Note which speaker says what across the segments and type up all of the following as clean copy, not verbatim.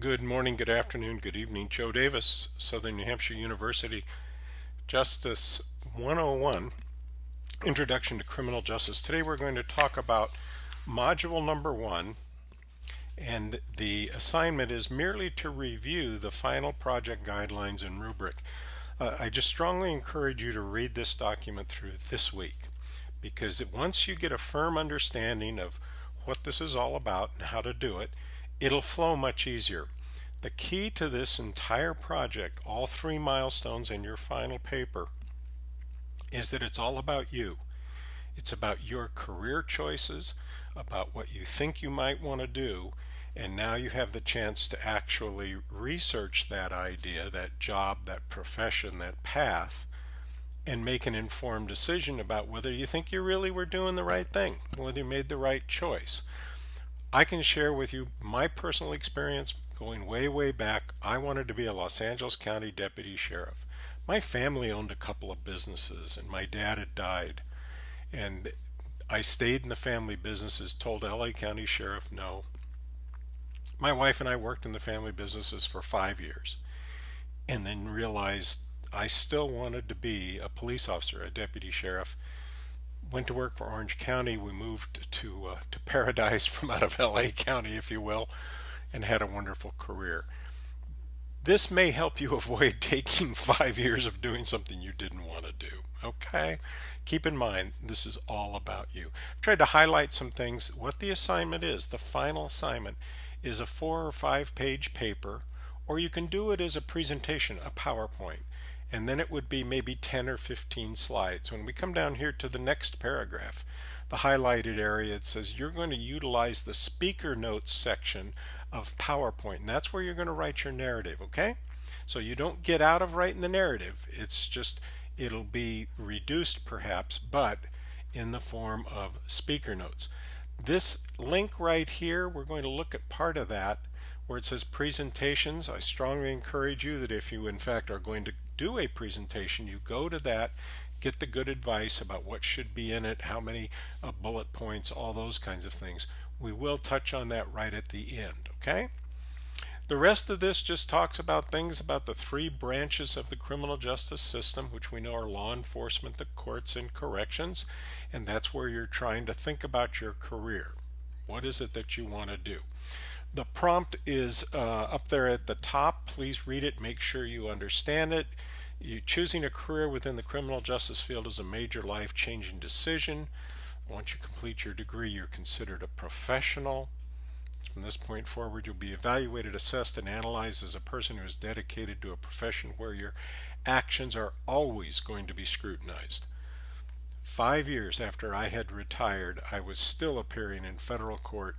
Speaker 1: Good morning, good afternoon, good evening. Joe Davis, Southern New Hampshire University. Justice 101, Introduction to Criminal Justice. Today we're going to talk about Module number 1, and the assignment is merely to review the final project guidelines and rubric. I just strongly encourage you to read this document through this week, because once you get a firm understanding of what this is all about and how to do it, it'll flow much easier. The key to this entire project, all 3 milestones in your final paper, is that it's all about you. It's about your career choices, about what you think you might want to do, and now you have the chance to actually research that idea, that job, that profession, that path, and make an informed decision about whether you think you really were doing the right thing, whether you made the right choice. I can share with you my personal experience going way, way back. I wanted to be a Los Angeles County Deputy Sheriff. My family owned a couple of businesses, and my dad had died. And I stayed in the family businesses, told LA County Sheriff no. My wife and I worked in the family businesses for 5 years, and then realized I still wanted to be a police officer, a deputy sheriff. Went to work for Orange County. We moved to paradise from out of LA County, if you will, and had a wonderful career. This may help you avoid taking 5 years of doing something you didn't want to do. Okay? Keep in mind, this is all about you. I've tried to highlight some things. What the assignment is, the final assignment, is a 4 or 5 page paper, or you can do it as a presentation, a PowerPoint. And then it would be maybe 10 or 15 slides. When we come down here to the next paragraph, the highlighted area, it says you're going to utilize the speaker notes section of PowerPoint, and that's where you're going to write your narrative, okay? So you don't get out of writing the narrative. It's just, it'll be reduced perhaps, but in the form of speaker notes. This link right here, we're going to look at part of that where it says presentations. I strongly encourage you that if you in fact are going to do a presentation, you go to that, get the good advice about what should be in it, how many bullet points, all those kinds of things. We will touch on that right at the end, okay? The rest of this just talks about things about the 3 branches of the criminal justice system, which we know are law enforcement, the courts, and corrections, and that's where you're trying to think about your career. What is it that you want to do? The prompt is up there at the top. Please read it, make sure you understand it. Choosing a career within the criminal justice field is a major life-changing decision. Once you complete your degree, you're considered a professional. From this point forward, you'll be evaluated, assessed, and analyzed as a person who is dedicated to a profession where your actions are always going to be scrutinized. 5 years after I had retired, I was still appearing in federal court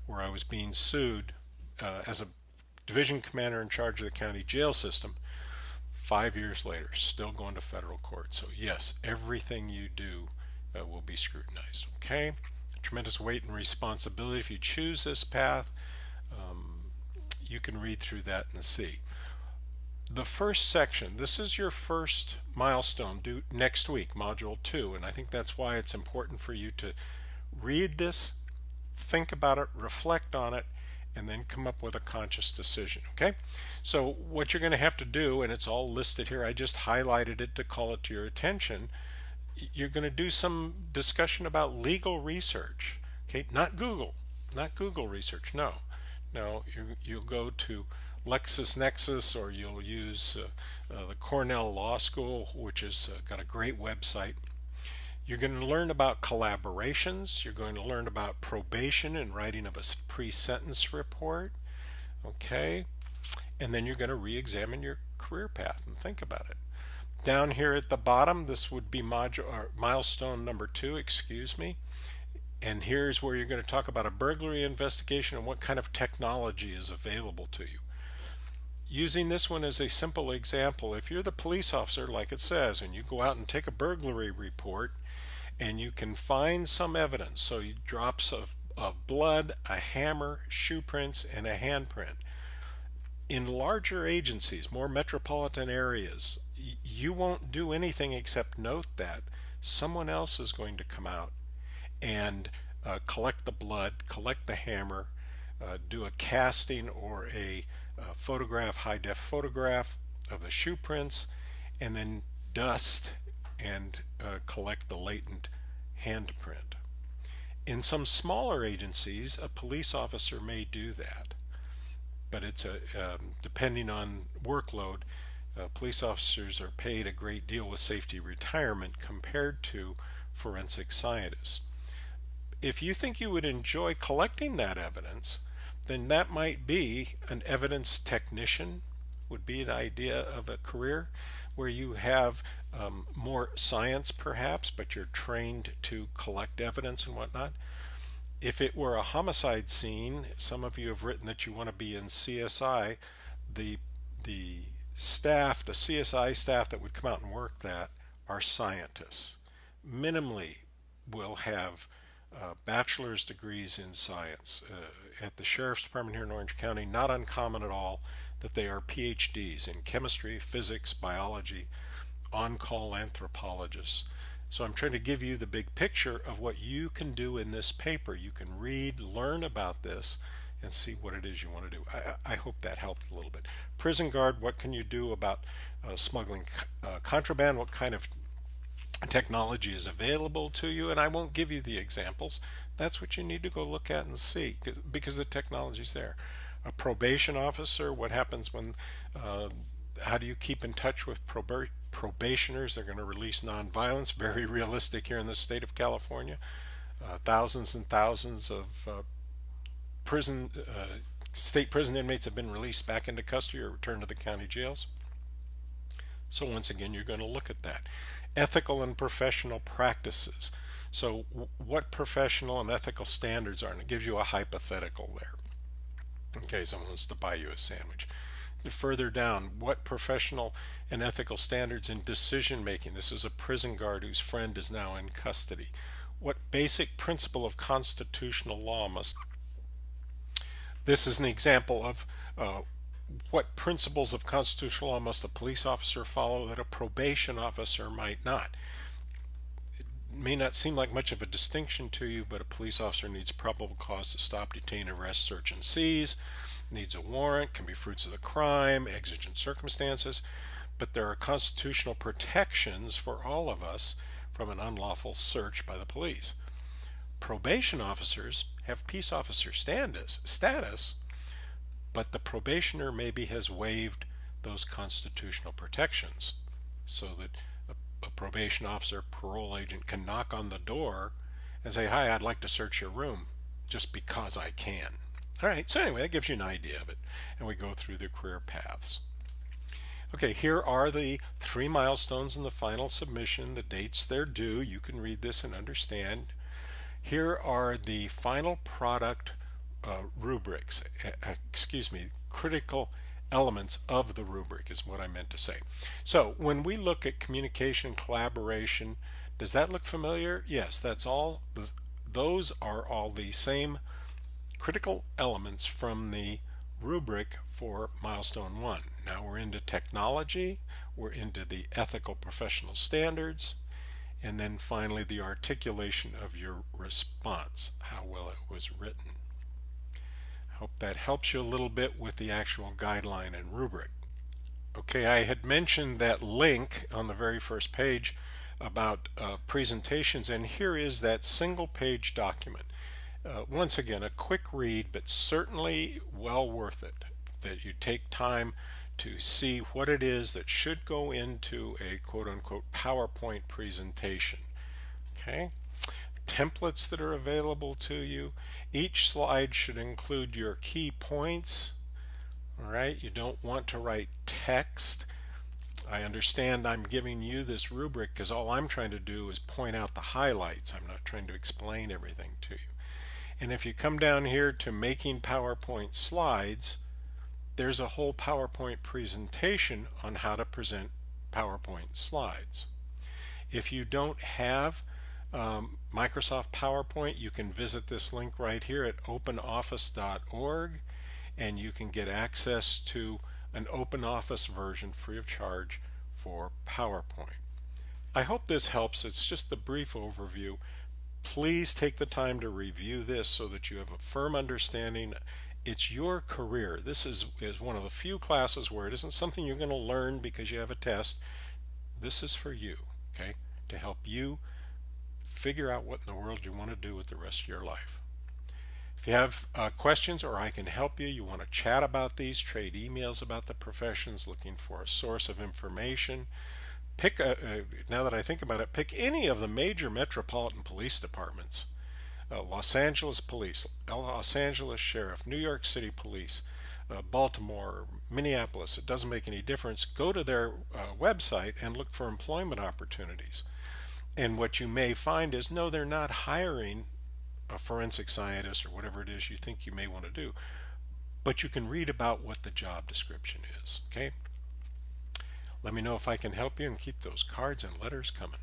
Speaker 1: where I was being sued as a division commander in charge of the county jail system. 5 years later, still going to federal court. So yes, everything you do will be scrutinized. Okay? Tremendous weight and responsibility. If you choose this path, you can read through that and see. The first section, this is your first milestone due next week, Module 2, and I think that's why it's important for you to read this, think about it, reflect on it, and then come up with a conscious decision, okay? So what you're going to have to do, and it's all listed here, I just highlighted it to call it to your attention, you're going to do some discussion about legal research, okay? Not Google research, no. No, you'll go to LexisNexis, or you'll use the Cornell Law School, which has got a great website. You're going to learn about collaborations. You're going to learn about probation and writing of a pre-sentence report. Okay? And then you're going to re-examine your career path and think about it. Down here at the bottom, this would be milestone number 2, excuse me. And here's where you're going to talk about a burglary investigation and what kind of technology is available to you. Using this one as a simple example, if you're the police officer, like it says, and you go out and take a burglary report, and you can find some evidence, so drops of blood, a hammer, shoe prints, and a handprint. In larger agencies, more metropolitan areas, you won't do anything except note that. Someone else is going to come out and collect the blood, collect the hammer, do a casting or a photograph, high-def photograph of the shoe prints, and then dust and collect the latent handprint. In some smaller agencies, a police officer may do that, but it's depending on workload. Police officers are paid a great deal with safety retirement compared to forensic scientists. If you think you would enjoy collecting that evidence, then that might be an evidence technician, would be an idea of a career where you have more science perhaps, but you're trained to collect evidence and whatnot. If it were a homicide scene, some of you have written that you want to be in CSI. The staff, the CSI staff that would come out and work that are scientists. Minimally will have bachelor's degrees in science. At the Sheriff's Department here in Orange County, not uncommon at all that they are PhDs in chemistry, physics, biology, on-call anthropologists. So I'm trying to give you the big picture of what you can do in this paper. You can read, learn about this, and see what it is you want to do. I hope that helped a little bit. Prison guard, what can you do about smuggling contraband? What kind of technology is available to you? And I won't give you the examples. That's what you need to go look at and see, because the technology's there. A probation officer, what happens when, how do you keep in touch with probationers? They're going to release nonviolence, very realistic here in the state of California. Thousands and thousands of state prison inmates have been released back into custody or returned to the county jails. So once again, you're going to look at that. Ethical and professional practices. So what professional and ethical standards are, and it gives you a hypothetical there. Okay, someone wants to buy you a sandwich. Further down, what professional and ethical standards in decision making? This is a prison guard whose friend is now in custody. What basic principle of constitutional law must... This is an example of what principles of constitutional law must a police officer follow that a probation officer might not. It may not seem like much of a distinction to you, but a police officer needs probable cause to stop, detain, arrest, search, and seize, needs a warrant, can be fruits of the crime, exigent circumstances, but there are constitutional protections for all of us from an unlawful search by the police. Probation officers have peace officer status, but the probationer maybe has waived those constitutional protections, so that a probation officer, parole agent can knock on the door and say, "Hi, I'd like to search your room," just because I can. All right, so anyway, that gives you an idea of it, and we go through the career paths. Okay, here are the 3 milestones in the final submission, the dates they're due. You can read this and understand. Here are the final product rubrics, critical elements of the rubric is what I meant to say. So when we look at communication, collaboration, does that look familiar? Yes, that's all. Those are all the same critical elements from the rubric for milestone 1. Now we're into technology, we're into the ethical professional standards, and then finally the articulation of your response, how well it was written. I hope that helps you a little bit with the actual guideline and rubric. Okay, I had mentioned that link on the very first page about presentations, and here is that single page document. Once again, a quick read, but certainly well worth it, that you take time to see what it is that should go into a quote-unquote PowerPoint presentation. Okay, templates that are available to you. Each slide should include your key points. All right, you don't want to write text. I understand I'm giving you this rubric because all I'm trying to do is point out the highlights. I'm not trying to explain everything to you. And if you come down here to making PowerPoint slides, there's a whole PowerPoint presentation on how to present PowerPoint slides. If you don't have Microsoft PowerPoint, you can visit this link right here at openoffice.org, and you can get access to an OpenOffice version free of charge for PowerPoint. I hope this helps. It's just a brief overview. Please take the time to review this so that you have a firm understanding It's your career. This is one of the few classes where it isn't something you're going to learn because you have a test. This is for you, okay, to help you figure out what in the world you want to do with the rest of your life. If you have questions or I can help you, you want to chat about these, trade emails about the professions, looking for a source of information, pick now that I think about it, pick any of the major metropolitan police departments. Los Angeles Police, Los Angeles Sheriff, New York City Police, Baltimore, Minneapolis, it doesn't make any difference. Go to their website and look for employment opportunities. And what you may find is, no, they're not hiring a forensic scientist or whatever it is you think you may want to do. But you can read about what the job description is, okay? Let me know if I can help you, and keep those cards and letters coming.